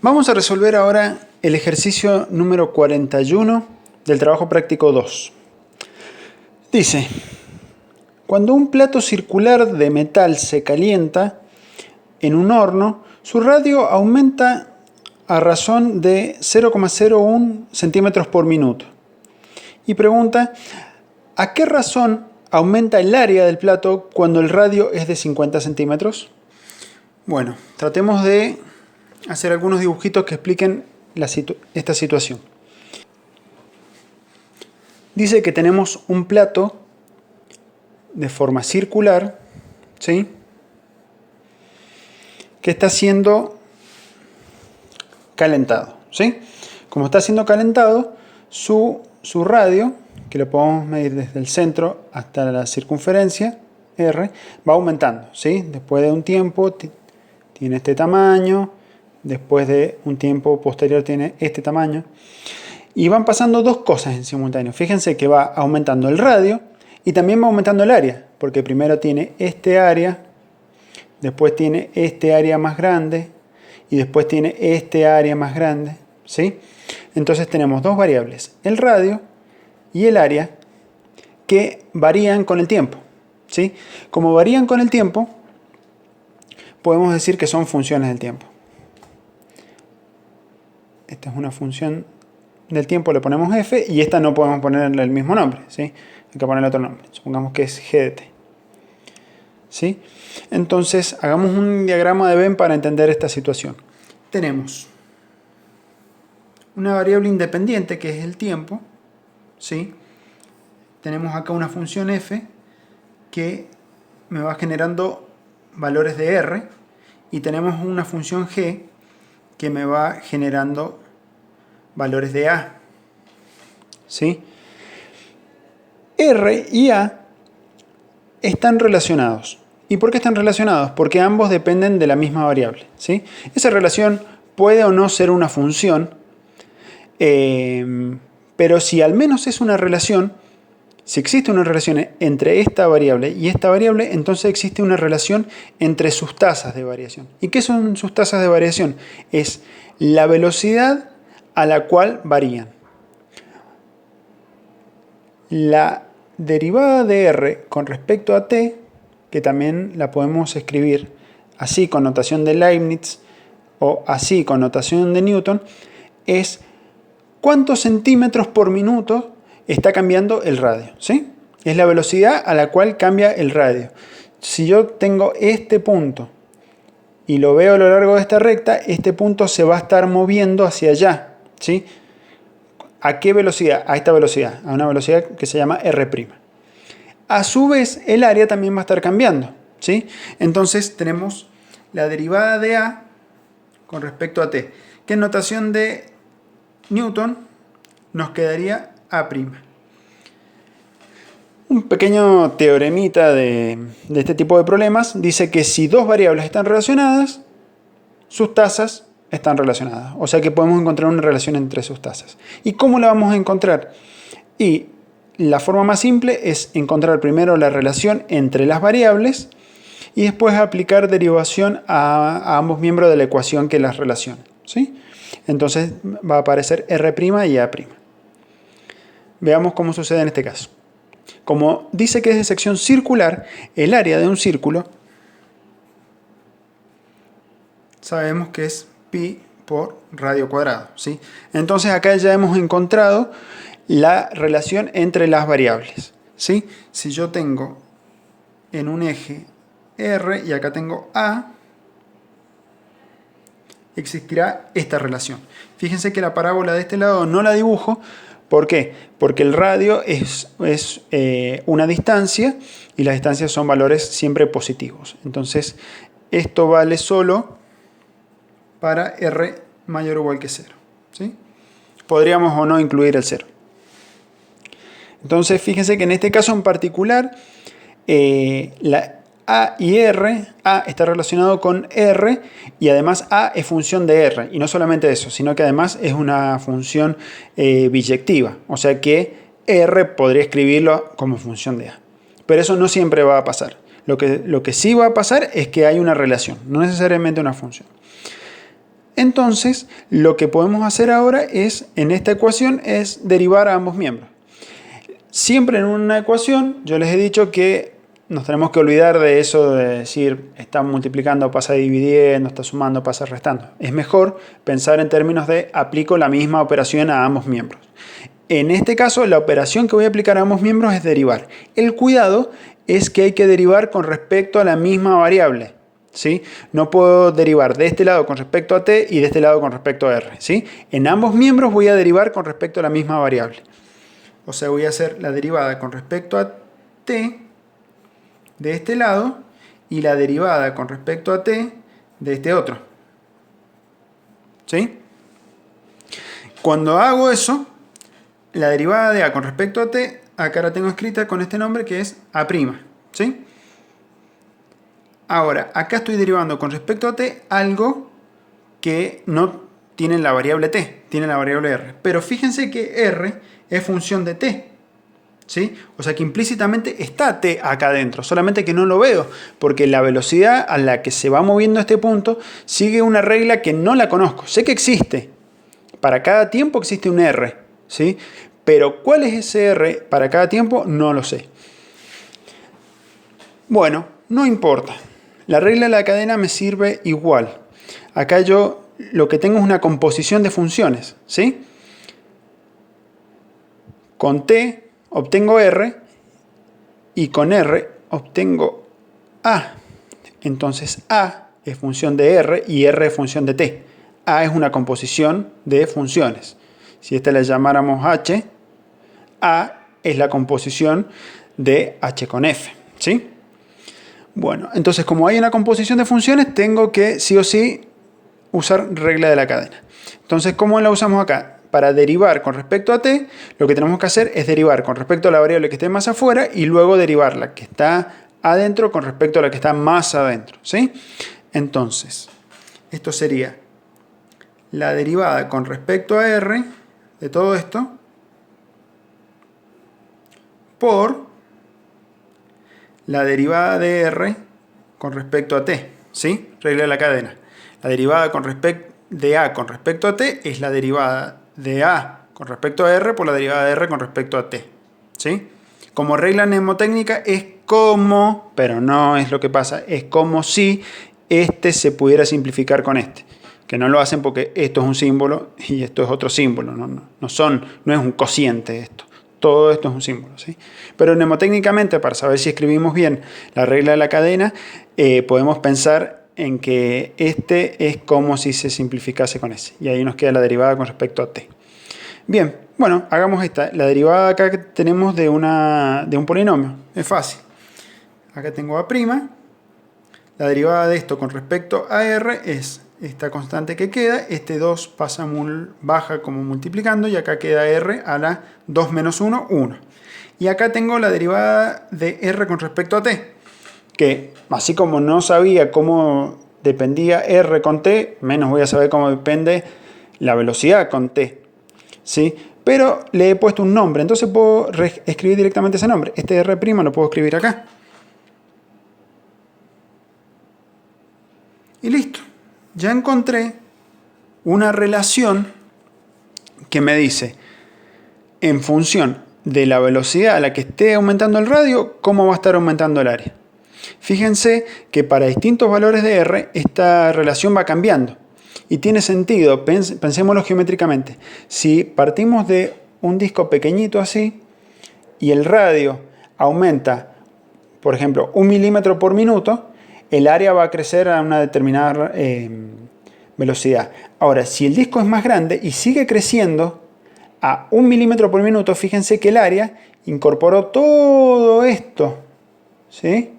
Vamos a resolver ahora el ejercicio número 41 del trabajo práctico 2. Dice, cuando un plato circular de metal se calienta en un horno, su radio aumenta a razón de 0,01 centímetros por minuto. Y pregunta, ¿a qué razón aumenta el área del plato cuando el radio es de 50 centímetros? Bueno, tratemos de hacer algunos dibujitos que expliquen esta situación. Dice que tenemos un plato de forma circular, ¿sí?, que está siendo calentado, ¿sí? Como está siendo calentado, su radio, que lo podemos medir desde el centro hasta la circunferencia, R, va aumentando, ¿sí? Después de un tiempo tiene este tamaño, después de un tiempo posterior tiene este tamaño. Y van pasando dos cosas en simultáneo. Fíjense que va aumentando el radio y también va aumentando el área, porque primero tiene este área, después tiene este área más grande y después tiene este área más grande, ¿sí? Entonces tenemos dos variables, el radio y el área, que varían con el tiempo, ¿sí? Como varían con el tiempo, podemos decir que son funciones del tiempo. Esta es una función del tiempo, le ponemos f, y esta no podemos ponerle el mismo nombre, ¿sí? Hay que ponerle otro nombre, supongamos que es g de t, ¿sí? Entonces, hagamos un diagrama de Venn para entender esta situación. Tenemos una variable independiente que es el tiempo, ¿sí? Tenemos acá una función f que me va generando valores de r, y tenemos una función g que me va generando valores de a, ¿sí? R y a están relacionados. ¿Y por qué están relacionados? Porque ambos dependen de la misma variable, ¿sí? Esa relación puede o no ser una función, pero si al menos es una relación, si existe una relación entre esta variable y esta variable, entonces existe una relación entre sus tasas de variación. ¿Y qué son sus tasas de variación? Es la velocidad a la cual varían. La derivada de r con respecto a t, que también la podemos escribir así con notación de Leibniz o así con notación de Newton, es cuántos centímetros por minuto está cambiando el radio, ¿sí? Es la velocidad a la cual cambia el radio. Si yo tengo este punto y lo veo a lo largo de esta recta, este punto se va a estar moviendo hacia allá, ¿sí? ¿A qué velocidad? A esta velocidad, a una velocidad que se llama r'. A su vez, el área también va a estar cambiando, ¿sí? Entonces tenemos la derivada de a con respecto a t, que en notación de Newton nos quedaría a'. Un pequeño teoremita de este tipo de problemas dice que si dos variables están relacionadas, sus tasas están relacionadas. O sea que podemos encontrar una relación entre sus tasas. ¿Y cómo la vamos a encontrar? Y la forma más simple es encontrar primero la relación entre las variables y después aplicar derivación a ambos miembros de la ecuación que las relaciona, ¿sí? Entonces va a aparecer r' y a'. Veamos cómo sucede en este caso. Como dice que es de sección circular, el área de un círculo sabemos que es pi por radio cuadrado, ¿sí? Entonces acá ya hemos encontrado la relación entre las variables, ¿sí? Si yo tengo en un eje R y acá tengo A, existirá esta relación. Fíjense que la parábola de este lado no la dibujo. ¿Por qué? Porque el radio es una distancia y las distancias son valores siempre positivos. Entonces, esto vale solo para R mayor o igual que 0, ¿sí? Podríamos o no incluir el 0. Entonces, fíjense que en este caso en particular, la A y R, A está relacionado con R y además A es función de R. Y no solamente eso, sino que además es una función biyectiva. O sea que R podría escribirlo como función de A. Pero eso no siempre va a pasar. Lo que sí va a pasar es que hay una relación, no necesariamente una función. Entonces, lo que podemos hacer ahora es, en esta ecuación, es derivar a ambos miembros. Siempre en una ecuación, yo les he dicho que nos tenemos que olvidar de eso de decir, está multiplicando, pasa dividiendo, está sumando, pasa restando. Es mejor pensar en términos de aplico la misma operación a ambos miembros. En este caso, la operación que voy a aplicar a ambos miembros es derivar. El cuidado es que hay que derivar con respecto a la misma variable. ¿Sí? No puedo derivar de este lado con respecto a t y de este lado con respecto a r. ¿Sí? En ambos miembros voy a derivar con respecto a la misma variable. O sea, voy a hacer la derivada con respecto a t de este lado y la derivada con respecto a t de este otro. ¿Sí? Cuando hago eso, la derivada de a con respecto a t, acá la tengo escrita con este nombre que es a'. ¿Sí? Ahora, acá estoy derivando con respecto a t algo que no tiene la variable t, tiene la variable r. Pero fíjense que r es función de t. ¿Sí? O sea que implícitamente está t acá adentro, solamente que no lo veo, porque la velocidad a la que se va moviendo este punto sigue una regla que no la conozco. Sé que existe. Para cada tiempo existe un r. ¿Sí? Pero ¿cuál es ese r para cada tiempo? No lo sé. Bueno, no importa. La regla de la cadena me sirve igual. Acá yo lo que tengo es una composición de funciones, ¿sí? Con t obtengo r y con r obtengo a. Entonces a es función de r y r es función de t. A es una composición de funciones. Si esta la llamáramos h, a es la composición de h con f, ¿sí? Bueno, entonces como hay una composición de funciones, tengo que sí o sí usar regla de la cadena. Entonces, ¿cómo la usamos acá? Para derivar con respecto a t, lo que tenemos que hacer es derivar con respecto a la variable que esté más afuera y luego derivar la que está adentro con respecto a la que está más adentro, ¿sí? Entonces, esto sería la derivada con respecto a r de todo esto por la derivada de r con respecto a t, ¿sí? Regla de la cadena. La derivada de a con respecto a t es la derivada de a con respecto a r por la derivada de r con respecto a t, ¿sí? Como regla mnemotécnica es como, pero no es lo que pasa, es como si este se pudiera simplificar con este. Que no lo hacen porque esto es un símbolo y esto es otro símbolo, no es un cociente esto. Todo esto es un símbolo, ¿sí? Pero mnemotécnicamente, para saber si escribimos bien la regla de la cadena, podemos pensar en que este es como si se simplificase con ese. Y ahí nos queda la derivada con respecto a t. Bien, bueno, hagamos esta. La derivada acá que tenemos de un polinomio. Es fácil. Acá tengo a'. La derivada de esto con respecto a r es esta constante que queda, este 2 baja como multiplicando y acá queda r a la 2 menos 1, 1. Y acá tengo la derivada de r con respecto a t, que así como no sabía cómo dependía r con t, menos voy a saber cómo depende la velocidad con t, ¿sí? Pero le he puesto un nombre, entonces puedo escribir directamente ese nombre. Este r' lo puedo escribir acá. Y listo. Ya encontré una relación que me dice, en función de la velocidad a la que esté aumentando el radio, cómo va a estar aumentando el área. Fíjense que para distintos valores de r, esta relación va cambiando. Y tiene sentido, pensémoslo geométricamente. Si partimos de un disco pequeñito así, y el radio aumenta, por ejemplo, 1 milímetro por minuto, el área va a crecer a una determinada velocidad. Ahora, si el disco es más grande y sigue creciendo a 1 milímetro por minuto, fíjense que el área incorporó todo esto, ¿sí?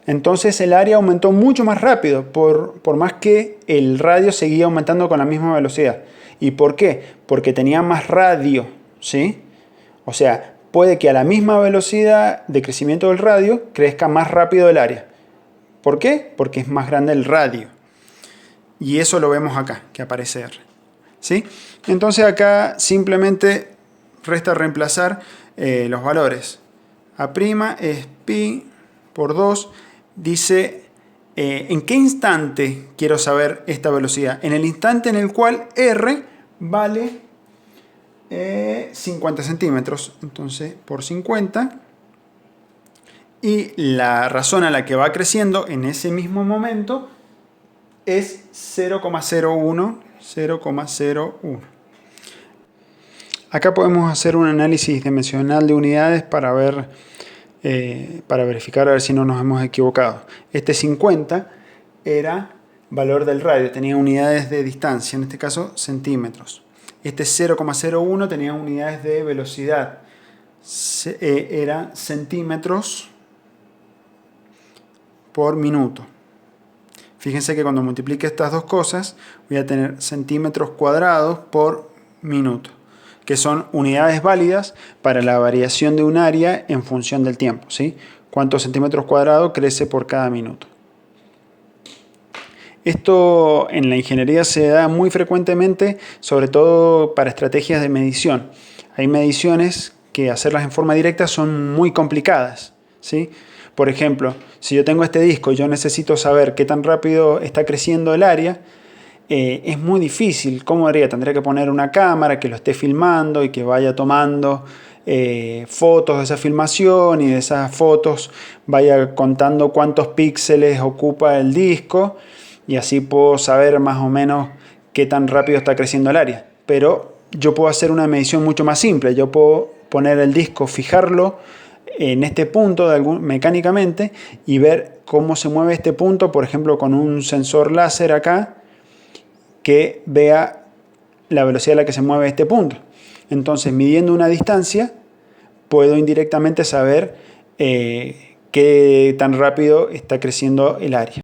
Entonces el área aumentó mucho más rápido, por más que el radio seguía aumentando con la misma velocidad. ¿Y por qué? Porque tenía más radio, ¿sí? O sea, puede que a la misma velocidad de crecimiento del radio crezca más rápido el área. ¿Por qué? Porque es más grande el radio. Y eso lo vemos acá, que aparece R, ¿sí? Entonces acá simplemente resta reemplazar los valores. A' es pi por 2, dice ¿En qué instante quiero saber esta velocidad? En el instante en el cual R vale 50 centímetros. Entonces, por 50. Y la razón a la que va creciendo en ese mismo momento es 0,01. 0,01. Acá podemos hacer un análisis dimensional de unidades para verificar a ver si no nos hemos equivocado. Este 50 era valor del radio, tenía unidades de distancia, en este caso centímetros. Este 0,01 tenía unidades de velocidad, era centímetros por minuto. Fíjense que cuando multiplique estas dos cosas voy a tener centímetros cuadrados por minuto, que son unidades válidas para la variación de un área en función del tiempo, ¿sí? Cuántos centímetros cuadrados crece por cada minuto. Esto en la ingeniería se da muy frecuentemente, sobre todo para estrategias de medición. Hay mediciones que hacerlas en forma directa son muy complicadas, ¿sí? Por ejemplo, si yo tengo este disco y yo necesito saber qué tan rápido está creciendo el área, es muy difícil. ¿Cómo haría? Tendría que poner una cámara que lo esté filmando y que vaya tomando fotos de esa filmación, y de esas fotos vaya contando cuántos píxeles ocupa el disco, y así puedo saber más o menos qué tan rápido está creciendo el área. Pero yo puedo hacer una medición mucho más simple. Yo puedo poner el disco, fijarlo en este punto mecánicamente y ver cómo se mueve este punto, por ejemplo con un sensor láser acá que vea la velocidad a la que se mueve este punto. Entonces, midiendo una distancia, puedo indirectamente saber qué tan rápido está creciendo el área.